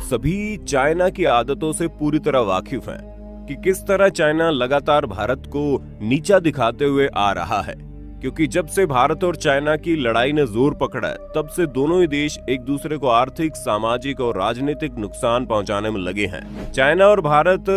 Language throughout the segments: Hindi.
सभी चाइना की आदतों से पूरी तरह वाकिफ हैं कि किस तरह चाइना लगातार भारत को नीचा दिखाते हुए आ रहा है, क्योंकि जब से भारत और चाइना की लड़ाई ने जोर पकड़ा है तब से दोनों ही देश एक दूसरे को आर्थिक, सामाजिक और राजनीतिक नुकसान पहुंचाने में लगे हैं। चाइना और भारत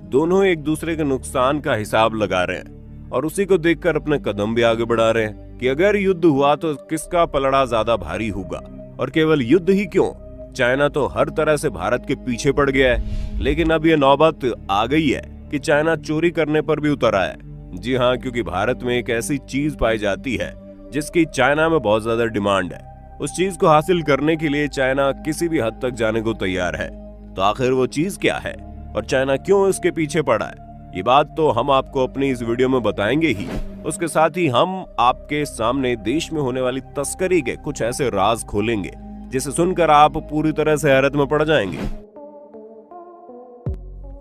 दोनों एक दूसरे के नुकसान का हिसाब लगा रहे हैं और उसी को देखकर अपने कदम भी आगे बढ़ा रहे हैं कि अगर युद्ध हुआ तो किसका पलड़ा ज्यादा भारी होगा। और केवल युद्ध ही क्यों, चाइना तो हर तरह से भारत के पीछे पड़ गया है। लेकिन अब यह नौबत आ गई है कि चाइना चोरी करने पर भी उतर आया है। जी हाँ, क्योंकि भारत में एक ऐसी चीज पाई जाती है जिसकी चाइना में बहुत ज्यादा डिमांड है। उस चीज को हासिल करने के लिए चाइना किसी भी हद तक जाने को तैयार है। तो आखिर वो चीज क्या है और चाइना क्यों इसके पीछे पड़ा है, ये बात तो हम आपको अपनी इस वीडियो में बताएंगे ही। उसके साथ ही हम आपके सामने देश में होने वाली तस्करी के कुछ ऐसे राज खोलेंगे जिसे सुनकर आप पूरी तरह से हैरत में पड़ जाएंगे।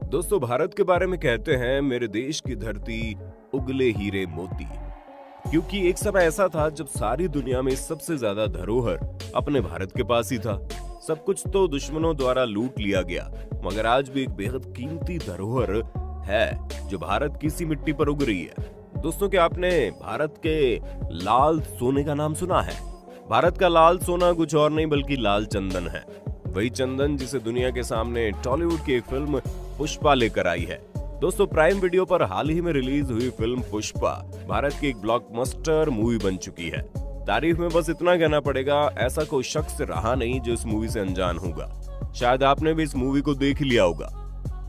दोस्तों, भारत के बारे में कहते हैं, मेरे देश की धरती उगले हीरे मोती, क्योंकि एक समय ऐसा था जब सारी दुनिया में सबसे ज्यादा धरोहर अपने भारत के पास ही था। सब कुछ तो दुश्मनों द्वारा लूट लिया गया, मगर आज भी एक बेहद कीमती धरोहर है जो भारत की सी मिट्टी पर उग रही है। दोस्तों, क्या आपने भारत के लाल सोने का नाम सुना है? भारत का लाल सोना कुछ और नहीं बल्कि लाल चंदन है। वही चंदन जिसे दुनिया के सामने टॉलीवुड की एक फिल्म पुष्पा लेकर आई है। दोस्तों, प्राइम वीडियो पर हाल ही में रिलीज हुई फिल्म पुष्पा भारत की एक ब्लॉकबस्टर मूवी बन चुकी है। तारीफ में बस इतना कहना पड़ेगा, ऐसा कोई शख्स रहा नहीं जो इस मूवी से अनजान होगा। शायद आपने भी इस मूवी को देख लिया होगा।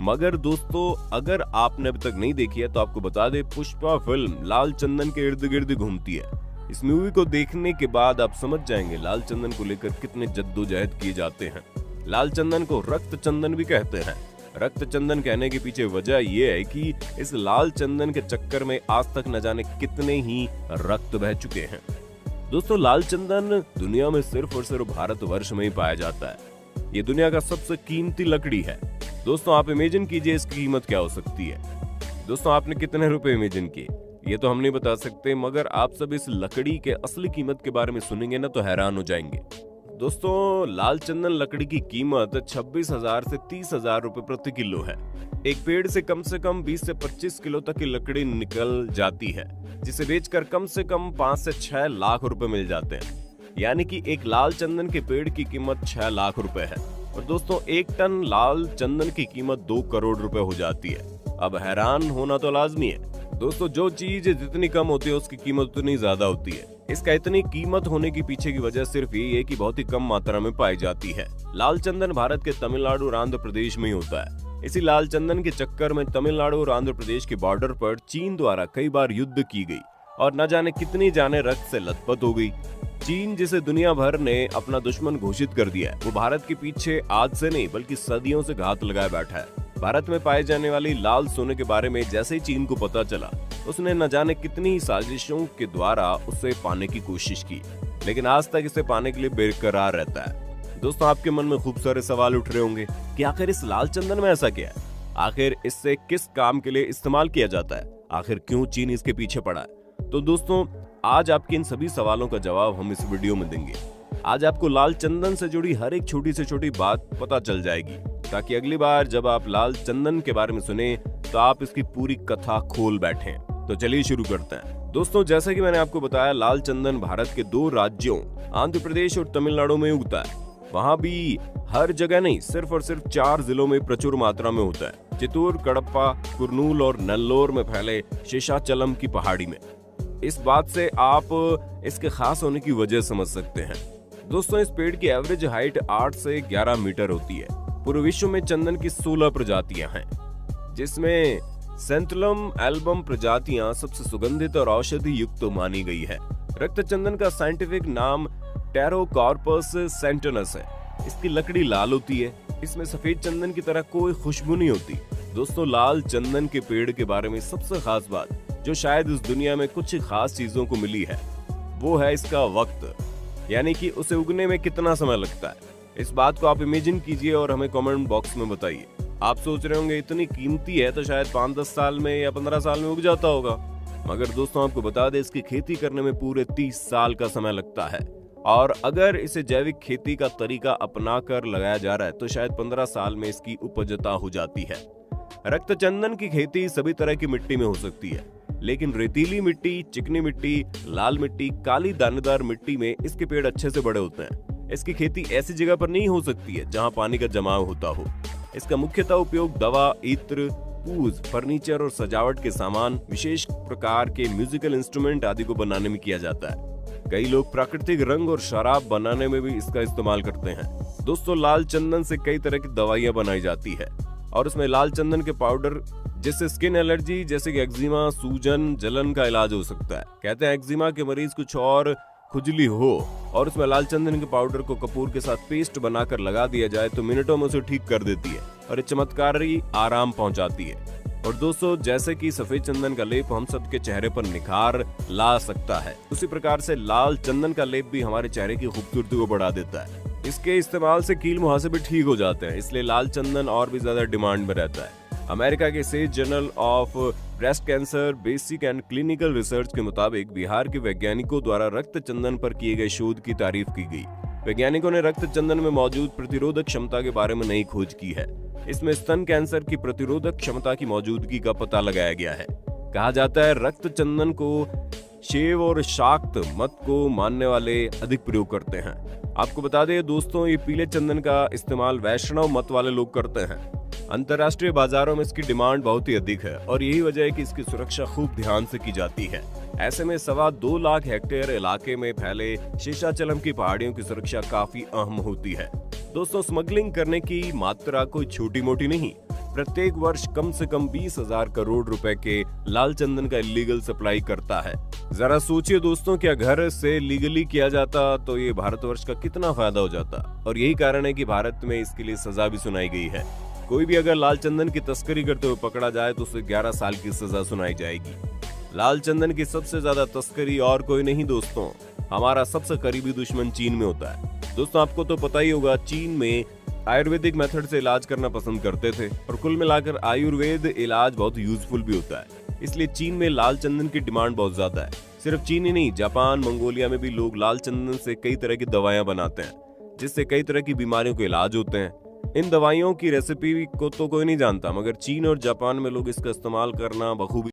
मगर दोस्तों, अगर आपने अभी तक नहीं देखी है तो आपको बता दे, पुष्पा फिल्म लाल चंदन के इर्द गिर्द घूमती है। इस मूवी को देखने के बाद आप समझ जाएंगे लाल चंदन को लेकर कितने जद्दोजहद किए जाते हैं। लाल चंदन को रक्त चंदन भी कहते हैं। रक्त चंदन कहने के पीछे वजह यह है कि इस लाल चंदन के चक्कर में आज तक न जाने कितने ही रक्त बह चुके हैं। दोस्तों, लाल चंदन दुनिया में सिर्फ और सिर्फ भारतवर्ष में ही पाया जाता है। ये दुनिया का सबसे कीमती लकड़ी है। दोस्तों, आप इमेजिन कीजिए इसकी कीमत क्या हो सकती है। दोस्तों, आपने कितने रुपए इमेजिन किए ये तो हम नहीं बता सकते, मगर आप सब इस लकड़ी के असली कीमत के बारे में सुनेंगे ना तो हैरान हो जाएंगे। दोस्तों, लाल चंदन लकड़ी की कीमत 26,000 से 30,000 रुपए प्रति किलो है। एक पेड़ से कम 20 से 25 किलो तक की लकड़ी निकल जाती है, जिसे बेचकर कम से कम 5 से 6 लाख रुपए मिल जाते हैं। यानी कि एक लाल चंदन के पेड़ की कीमत 6 लाख रुपए है। और दोस्तों, 1 टन लाल चंदन की कीमत 2 करोड़ रुपए हो जाती है। अब हैरान होना तो लाजमी है। दोस्तों, जो चीज जितनी कम होती है उसकी कीमत उतनी ज्यादा होती है। इसका इतनी कीमत होने की पीछे की वजह सिर्फ यही है कि बहुत ही कम मात्रा में पाई जाती है। लाल चंदन भारत के तमिलनाडु और आंध्र प्रदेश में ही होता है। इसी लाल चंदन के चक्कर में तमिलनाडु और आंध्र प्रदेश के बॉर्डर पर चीन द्वारा कई बार युद्ध की गई और न जाने कितनी जाने रक्त से लथपथ हो गई। चीन, जिसे दुनिया भर ने अपना दुश्मन घोषित कर दिया है, वो भारत के पीछे आज से नहीं बल्कि सदियों से घात लगाए बैठा है। भारत में पाए जाने वाली लाल सोने के बारे में जैसे ही चीन को पता चला, उसने न जाने कितनी ही साजिशों के द्वारा उसे पाने की कोशिश की, लेकिन आज तक इसे पाने के लिए बेकरार रहता है। दोस्तों, आपके मन में खूब सारे सवाल उठ रहे होंगे कि आखिर इस लाल चंदन में ऐसा क्या है, आखिर इससे किस काम के लिए इस्तेमाल किया जाता है, आखिर क्यों चीन इसके पीछे पड़ा है। तो दोस्तों, आज आपके इन सभी सवालों का जवाब हम इस वीडियो में देंगे। आज आपको लाल चंदन से जुड़ी हर एक छोटी से छोटी बात पता चल जाएगी, ताकि अगली बार जब आप लाल चंदन के बारे में सुने तो आप इसकी पूरी कथा खोल बैठें। तो चलिए शुरू करते हैं। दोस्तों, जैसा कि मैंने आपको बताया, लाल चंदन भारत के 2 राज्यों आंध्र प्रदेश और तमिलनाडु में उगता है। वहाँ भी हर जगह नहीं, सिर्फ और सिर्फ 4 जिलों में प्रचुर मात्रा में होता है। चित्तूर, कडप्पा, कुर्नूल और नेल्लोर में फैले शेषाचलम की पहाड़ी में। इस बात से आप इसके खास होने की वजह समझ सकते हैं। दोस्तों, इस पेड़ की एवरेज हाइट 8 से 11 मीटर होती है। पूरे विश्व में चंदन की 16 प्रजातियां हैं, जिसमें सेंथुलम एल्बम प्रजातियां सबसे सुगंधित और औषधि युक्त मानी गई है। रक्त चंदन का साइंटिफिक नाम टेरोकार्पस सेंटनस है। इसकी लकड़ी लाल होती है। इसमें सफेद चंदन की तरह कोई खुशबू नहीं होती। दोस्तों, लाल चंदन के पेड़ के बारे में सबसे खास बात जो शायद इस दुनिया में कुछ खास चीजों को मिली है, वो है इसका वक्त, यानी कि उसे उगने में कितना समय लगता है। इस बात को आप इमेजिन कीजिए और हमें कमेंट बॉक्स में बताइए। आप सोच रहे होंगे इतनी कीमती है तो शायद 5-10 साल में या 15 साल में उग जाता होगा, मगर दोस्तों आपको बता दें इसकी खेती करने में पूरे 30 साल का समय लगता है। और अगर इसे जैविक खेती का तरीका अपना कर लगाया जा रहा है तो शायद 15 साल में इसकी उपजता हो जाती है। रक्त चंदन की खेती सभी तरह की मिट्टी में हो सकती है, लेकिन रेतीली मिट्टी, चिकनी मिट्टी, लाल मिट्टी, काली दानेदार मिट्टी में इसके पेड़ अच्छे से बड़े होते हैं। इसकी खेती ऐसी जगह पर नहीं हो सकती है जहां पानी का जमाव होता हो। इसका मुख्यतः उपयोग दवा, इत्र, पूज, फर्नीचर और सजावट के सामान, विशेष प्रकार के म्यूजिकल इंस्ट्रूमेंट आदि को बनाने में किया जाता है। कई लोग प्राकृतिक रंग और शराब बनाने में भी इसका इस्तेमाल करते हैं। दोस्तों, लाल चंदन से कई तरह की दवाइयां बनाई जाती है और उसमें लाल चंदन के पाउडर जिससे स्किन एलर्जी जैसे कि एक्जिमा, सूजन, जलन का इलाज हो सकता है। कहते हैं एक्जिमा के मरीज कुछ और खुजली हो और उसमें लाल चंदन के पाउडर को कपूर के साथ पेस्ट बनाकर लगा दिया जाए तो मिनटों में उसे ठीक कर देती है और ये चमत्कारी आराम पहुंचाती है। और दोस्तों, जैसे कि सफेद चंदन का लेप हम सबके चेहरे पर निखार ला सकता है, उसी प्रकार से लाल चंदन का लेप भी हमारे चेहरे की खूबसूरती को बढ़ा देता है। इसके इस्तेमाल से कील मुहासे भी ठीक हो जाते हैं, इसलिए लाल चंदन और भी ज्यादा डिमांड में रहता है। अमेरिका के says journal of breast cancer basic and clinical research के मुताबिक बिहार के वैज्ञानिकों द्वारा रक्त चंदन पर किए गए शोध की तारीफ की गई। वैज्ञानिकों ने रक्त चंदन में मौजूद प्रतिरोधक क्षमता के बारे में नई खोज की है। इसमें स्तन कैंसर की प्रतिरोधक क्षमता की मौजूदगी का पता लगाया गया है। कहा जाता है रक्त चंदन को शैव और शाक्त मत को मानने वाले अधिक प्रयोग करते हैं। आपको बता दें दोस्तों, ये पीले चंदन का इस्तेमाल वैष्णव मत वाले लोग करते हैं। अंतर्राष्ट्रीय बाजारों में इसकी डिमांड बहुत ही अधिक है और यही वजह है कि इसकी सुरक्षा खूब ध्यान से की जाती है। ऐसे में 2.25 लाख हेक्टेयर इलाके में फैले शेषाचलम की पहाड़ियों की सुरक्षा काफी अहम होती है। दोस्तों, स्मगलिंग करने की मात्रा कोई छोटी मोटी नहीं। प्रत्येक वर्ष कम से कम 20,000 करोड़ रुपए के लाल चंदन का इलीगल सप्लाई करता है। जरा सोचिए दोस्तों, क्या घर से लीगली किया जाता तो ये भारतवर्ष का कितना फायदा हो जाता। और यही कारण है कि भारत में इसके लिए सजा भी सुनाई गई है। कोई भी अगर लाल चंदन की तस्करी करते हुए पकड़ा जाए तो उसे 11 साल की सजा सुनाई जाएगी। लाल चंदन की सबसे ज्यादा तस्करी और कोई नहीं दोस्तों, हमारा सबसे करीबी दुश्मन चीन में होता है। दोस्तों, आपको तो पता ही होगा, चीन में आयुर्वेदिक मेथड से इलाज करना पसंद करते थे और कुल मिलाकर आयुर्वेद इलाज बहुत यूजफुल भी होता है। इसलिए चीन में लाल चंदन की डिमांड बहुत ज्यादा है। सिर्फ चीन ही नहीं, जापान, मंगोलिया में भी लोग लाल चंदन से कई तरह की दवाइयां बनाते हैं जिससे कई तरह की बीमारियों के इलाज होते हैं। इन दवाइयों की रेसिपी को तो कोई नहीं जानता, मगर चीन और जापान में लोग इसका इस्तेमाल करना बखूबी